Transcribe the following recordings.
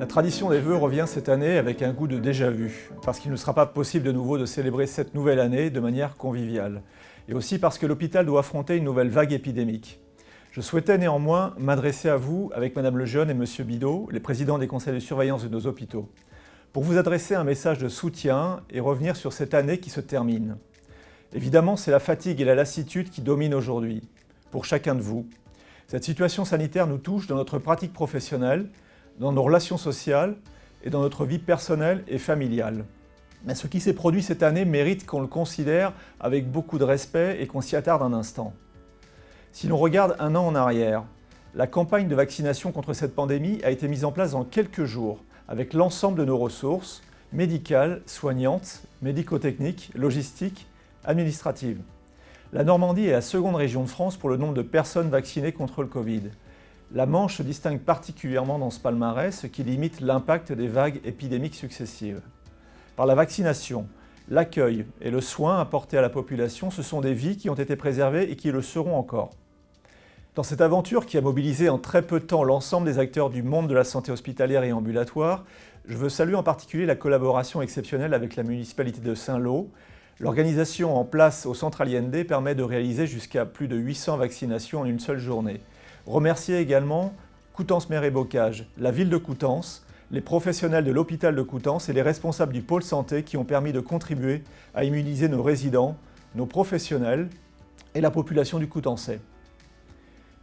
La tradition des vœux revient cette année avec un goût de déjà-vu, parce qu'il ne sera pas possible de nouveau de célébrer cette nouvelle année de manière conviviale, et aussi parce que l'hôpital doit affronter une nouvelle vague épidémique. Je souhaitais néanmoins m'adresser à vous avec Madame Lejeune et Monsieur Bidot, les présidents des conseils de surveillance de nos hôpitaux, pour vous adresser un message de soutien et revenir sur cette année qui se termine. Évidemment, c'est la fatigue et la lassitude qui dominent aujourd'hui, pour chacun de vous. Cette situation sanitaire nous touche dans notre pratique professionnelle, dans nos relations sociales et dans notre vie personnelle et familiale. Mais ce qui s'est produit cette année mérite qu'on le considère avec beaucoup de respect et qu'on s'y attarde un instant. Si l'on regarde un an en arrière, la campagne de vaccination contre cette pandémie a été mise en place en quelques jours, avec l'ensemble de nos ressources médicales, soignantes, médico-techniques, logistiques, administratives. La Normandie est la seconde région de France pour le nombre de personnes vaccinées contre le Covid. La Manche se distingue particulièrement dans ce palmarès, ce qui limite l'impact des vagues épidémiques successives. Par la vaccination, l'accueil et le soin apportés à la population, ce sont des vies qui ont été préservées et qui le seront encore. Dans cette aventure qui a mobilisé en très peu de temps l'ensemble des acteurs du monde de la santé hospitalière et ambulatoire, je veux saluer en particulier la collaboration exceptionnelle avec la municipalité de Saint-Lô. L'organisation en place au Centre Aliendé permet de réaliser jusqu'à plus de 800 vaccinations en une seule journée. Remercier également Coutances-Mer et Bocage, la ville de Coutances, les professionnels de l'hôpital de Coutances et les responsables du pôle santé qui ont permis de contribuer à immuniser nos résidents, nos professionnels et la population du Coutançais.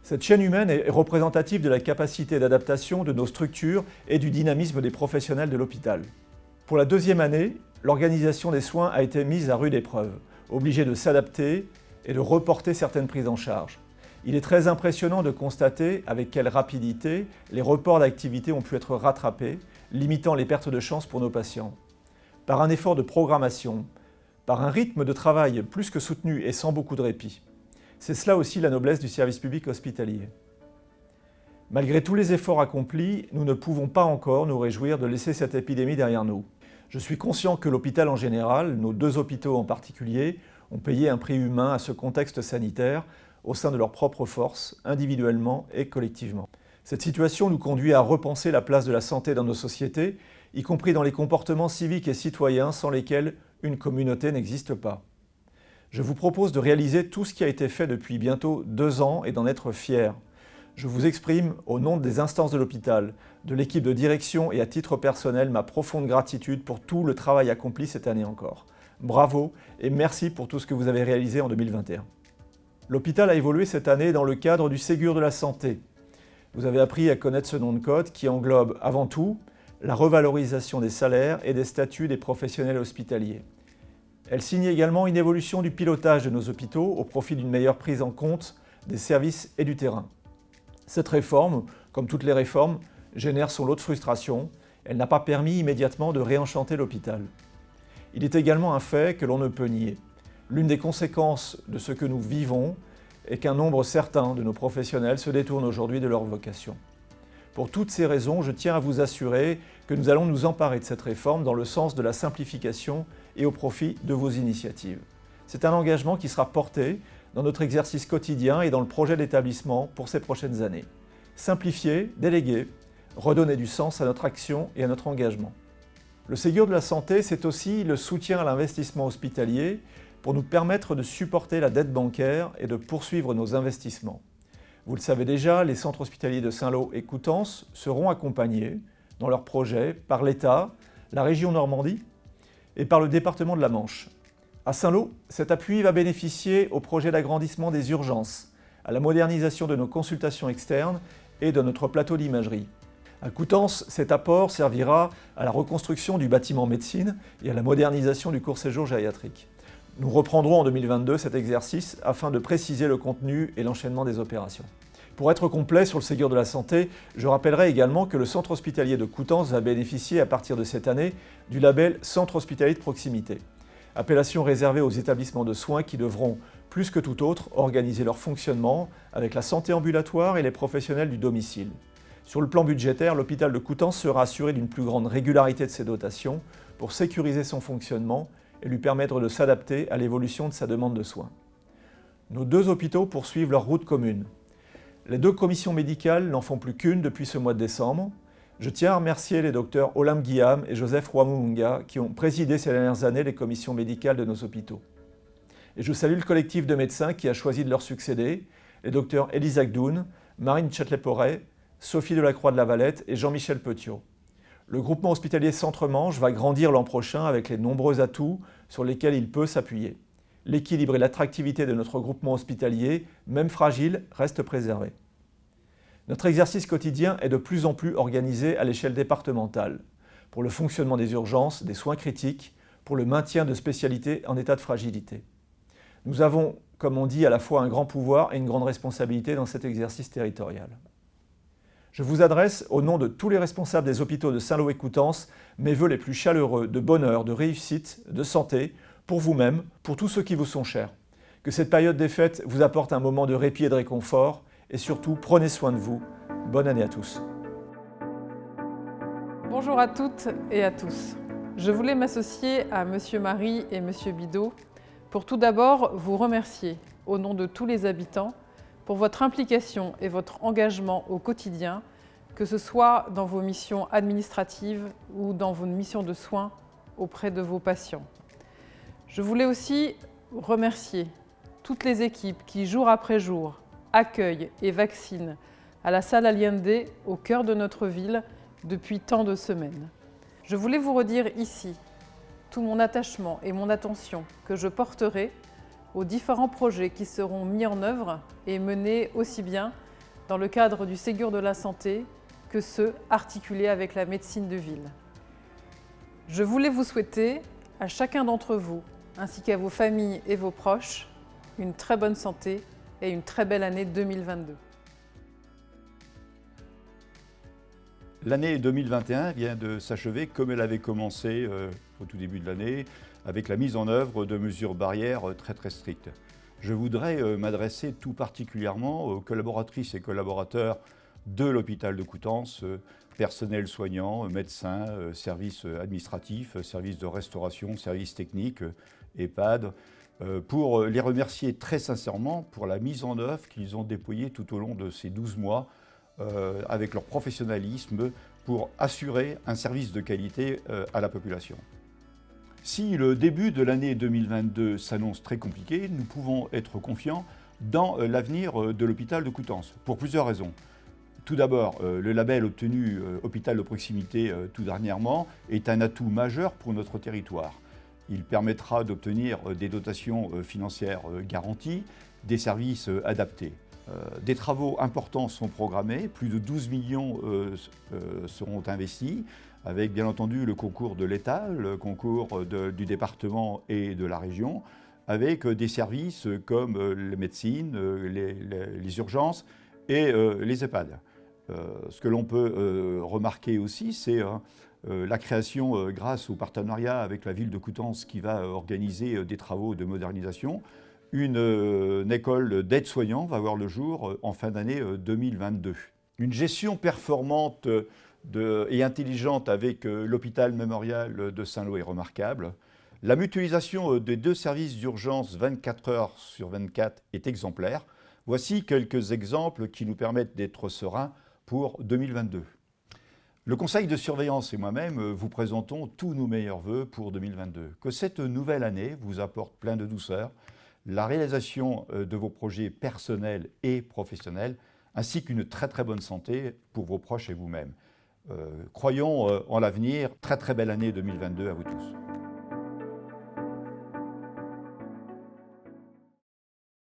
Cette chaîne humaine est représentative de la capacité d'adaptation de nos structures et du dynamisme des professionnels de l'hôpital. Pour la deuxième année, l'organisation des soins a été mise à rude épreuve, obligée de s'adapter et de reporter certaines prises en charge. Il est très impressionnant de constater avec quelle rapidité les reports d'activité ont pu être rattrapés, limitant les pertes de chance pour nos patients. Par un effort de programmation, par un rythme de travail plus que soutenu et sans beaucoup de répit. C'est cela aussi la noblesse du service public hospitalier. Malgré tous les efforts accomplis, nous ne pouvons pas encore nous réjouir de laisser cette épidémie derrière nous. Je suis conscient que l'hôpital en général, nos deux hôpitaux en particulier, ont payé un prix humain à ce contexte sanitaire, au sein de leurs propres forces, individuellement et collectivement. Cette situation nous conduit à repenser la place de la santé dans nos sociétés, y compris dans les comportements civiques et citoyens sans lesquels une communauté n'existe pas. Je vous propose de réaliser tout ce qui a été fait depuis bientôt 2 ans et d'en être fier. Je vous exprime, au nom des instances de l'hôpital, de l'équipe de direction et à titre personnel, ma profonde gratitude pour tout le travail accompli cette année encore. Bravo et merci pour tout ce que vous avez réalisé en 2021. L'hôpital a évolué cette année dans le cadre du Ségur de la santé. Vous avez appris à connaître ce nom de code qui englobe avant tout la revalorisation des salaires et des statuts des professionnels hospitaliers. Elle signe également une évolution du pilotage de nos hôpitaux au profit d'une meilleure prise en compte des services et du terrain. Cette réforme, comme toutes les réformes, génère son lot de frustration. Elle n'a pas permis immédiatement de réenchanter l'hôpital. Il est également un fait que l'on ne peut nier. L'une des conséquences de ce que nous vivons est qu'un nombre certain de nos professionnels se détournent aujourd'hui de leur vocation. Pour toutes ces raisons, je tiens à vous assurer que nous allons nous emparer de cette réforme dans le sens de la simplification et au profit de vos initiatives. C'est un engagement qui sera porté dans notre exercice quotidien et dans le projet d'établissement pour ces prochaines années. Simplifier, déléguer, redonner du sens à notre action et à notre engagement. Le Ségur de la santé, c'est aussi le soutien à l'investissement hospitalier pour nous permettre de supporter la dette bancaire et de poursuivre nos investissements. Vous le savez déjà, les centres hospitaliers de Saint-Lô et Coutances seront accompagnés dans leurs projets par l'État, la région Normandie et par le département de la Manche. À Saint-Lô, cet appui va bénéficier au projet d'agrandissement des urgences, à la modernisation de nos consultations externes et de notre plateau d'imagerie. À Coutances, cet apport servira à la reconstruction du bâtiment médecine et à la modernisation du court séjour gériatrique. Nous reprendrons en 2022 cet exercice afin de préciser le contenu et l'enchaînement des opérations. Pour être complet sur le Ségur de la santé, je rappellerai également que le centre hospitalier de Coutances va bénéficier à partir de cette année du label Centre hospitalier de proximité. Appellation réservée aux établissements de soins qui devront, plus que tout autre, organiser leur fonctionnement avec la santé ambulatoire et les professionnels du domicile. Sur le plan budgétaire, l'hôpital de Coutances sera assuré d'une plus grande régularité de ses dotations pour sécuriser son fonctionnement et lui permettre de s'adapter à l'évolution de sa demande de soins. Nos deux hôpitaux poursuivent leur route commune. Les deux commissions médicales n'en font plus qu'une depuis ce mois de décembre. Je tiens à remercier les docteurs Olam Guillaume et Joseph Roy-Mumunga qui ont présidé ces dernières années les commissions médicales de nos hôpitaux. Et je salue le collectif de médecins qui a choisi de leur succéder, les docteurs Elisa Gdoun, Marine Châtelet-Porret, Sophie Delacroix de la Valette et Jean-Michel Petiot. Le groupement hospitalier Centre-Manche va grandir l'an prochain avec les nombreux atouts sur lesquels il peut s'appuyer. L'équilibre et l'attractivité de notre groupement hospitalier, même fragile, restent préservés. Notre exercice quotidien est de plus en plus organisé à l'échelle départementale, pour le fonctionnement des urgences, des soins critiques, pour le maintien de spécialités en état de fragilité. Nous avons, comme on dit, à la fois un grand pouvoir et une grande responsabilité dans cet exercice territorial. Je vous adresse, au nom de tous les responsables des hôpitaux de Saint-Lô et Coutances, mes vœux les plus chaleureux de bonheur, de réussite, de santé, pour vous-même, pour tous ceux qui vous sont chers. Que cette période des fêtes vous apporte un moment de répit et de réconfort, et surtout, prenez soin de vous. Bonne année à tous. Bonjour à toutes et à tous. Je voulais m'associer à Monsieur Marie et Monsieur Bidot pour tout d'abord vous remercier, au nom de tous les habitants, pour votre implication et votre engagement au quotidien, que ce soit dans vos missions administratives ou dans vos missions de soins auprès de vos patients. Je voulais aussi remercier toutes les équipes qui, jour après jour, accueillent et vaccinent à la salle Allende, au cœur de notre ville, depuis tant de semaines. Je voulais vous redire ici tout mon attachement et mon attention que je porterai aux différents projets qui seront mis en œuvre et menés aussi bien dans le cadre du Ségur de la santé que ceux articulés avec la médecine de ville. Je voulais vous souhaiter, à chacun d'entre vous, ainsi qu'à vos familles et vos proches, une très bonne santé et une très belle année 2022. L'année 2021 vient de s'achever comme elle avait commencé au tout début de l'année, avec la mise en œuvre de mesures barrières très strictes. Je voudrais m'adresser tout particulièrement aux collaboratrices et collaborateurs de l'hôpital de Coutances, personnel soignant, médecins, services administratifs, services de restauration, services techniques, EHPAD, pour les remercier très sincèrement pour la mise en œuvre qu'ils ont déployée tout au long de ces 12 mois avec leur professionnalisme pour assurer un service de qualité à la population. Si le début de l'année 2022 s'annonce très compliqué, nous pouvons être confiants dans l'avenir de l'hôpital de Coutances, pour plusieurs raisons. Tout d'abord, le label obtenu hôpital de proximité tout dernièrement est un atout majeur pour notre territoire. Il permettra d'obtenir des dotations financières garanties, des services adaptés. Des travaux importants sont programmés, plus de 12 millions seront investis, avec bien entendu le concours de l'État, le concours du département et de la région, avec des services comme la médecine, les urgences et les EHPAD. Ce que l'on peut remarquer aussi, c'est la création, grâce au partenariat avec la ville de Coutances qui va organiser des travaux de modernisation, une école d'aide-soignants va voir le jour en fin d'année 2022. Une gestion performante et intelligente avec l'hôpital mémorial de Saint-Lô est remarquable. La mutualisation des 2 services d'urgence 24 heures sur 24 est exemplaire. Voici quelques exemples qui nous permettent d'être sereins pour 2022. Le conseil de surveillance et moi-même vous présentons tous nos meilleurs vœux pour 2022. Que cette nouvelle année vous apporte plein de douceur, la réalisation de vos projets personnels et professionnels, ainsi qu'une très bonne santé pour vos proches et vous-même. Croyons en l'avenir. Très belle année 2022 à vous tous.